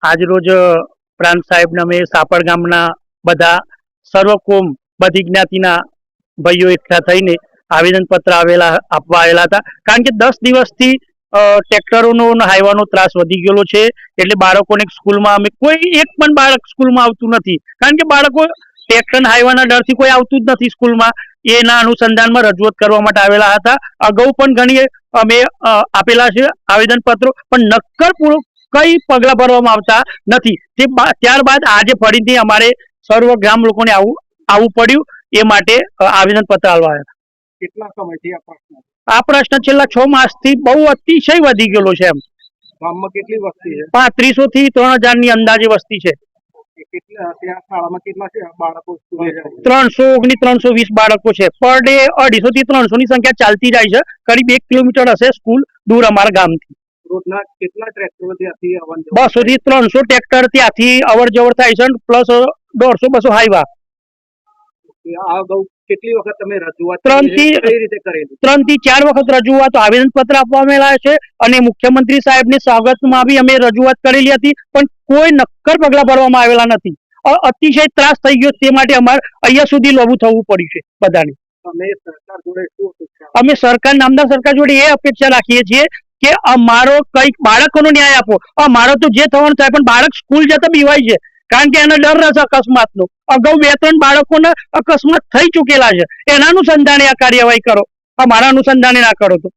આજરોજ પ્રાંત સાહેબને અમે સાપર ગામના બધા સર્વકોમ બધી જ્ઞાતિના ભાઈઓ એકઠા થઈને આવેદનપત્ર આપવા આવેલા હતા. કારણ કે 10 દિવસથી ટ્રેક્ટરોનો હાઈવાનો ત્રાસ વધી ગયેલો છે. એટલે બાળકોને સ્કૂલમાં અમે કોઈ એક પણ બાળક સ્કૂલમાં આવતું નથી. કારણ કે બાળકો ટ્રેક્ટર હાઈવાના ડરથી કોઈ આવતું જ નથી સ્કૂલમાં. એના અનુસંધાનમાં રજૂઆત કરવા માટે આવેલા હતા. અગાઉ પણ ઘણી અમે આપેલા છે આવેદનપત્રો, પણ નક્કર કઈ પગલાં ભરવામાં આવતા નથી. ત્યારબાદ આજે ફરીથી અમારે સર્વ ગામ લોકોને આવવું પડ્યું. એ માટે આવેદનપત્ર આપવા આવ્યા. કેટલા સમયથી આ પ્રશ્ન છેલ્લા 6 માસથી બહુ અતિશય વધી ગયેલો છે. એમ ગામમાં કેટલી વસ્તી છે? 3500 થી 3000 ની અંદાજે વસ્તી છે. ત્યાં શાળામાં કેટલા છે બાળકો? 319 320 બાળકો છે. પર ડે 250 થી 300 ની સંખ્યા ચાલતી જાય છે. કરીબ 1 કિલોમીટર હશે સ્કૂલ દૂર અમારા ગામથી. રોજના કેટલા ટ્રેક્ટરો ત્યાંથી 200 થી 300 ટ્રેક્ટર ત્યાંથી અવર જવર થાય છે, પ્લસ 150 200 હાઈવા. કેટલી વખત તમે રજૂઆત 3 થી 4 વખત રજૂઆત આવેદનપત્ર આપવામાં આવ્યા છે. અને મુખ્યમંત્રી સાહેબને સ્વાગતમાં બી અમે રજૂઆત કરેલી હતી, પણ કોઈ નક્કર પગલાં ભરવામાં આવેલા નથી. અતિશય ત્રાસ થઈ ગયો, તે માટે અમારે અહીંયા સુધી લોબું થવું પડ્યું છે બધાને. અમે સરકાર, નામદાર સરકાર જોડે એ અપેક્ષા રાખીએ છીએ કે અમારો કઈક બાળકોનો ન્યાય આપો. અમારો તો જે થવાનું થાય, પણ બાળક સ્કૂલ જતા બીવાય છે. કારણ કે એને ડર રહેશે અકસ્માતનો. અગાઉ 2-3 બાળકોના અકસ્માત થઈ ચૂકેલા છે. એના અનુસંધાને આ કાર્યવાહી કરો, અમારા અનુસંધાને ના કરો તો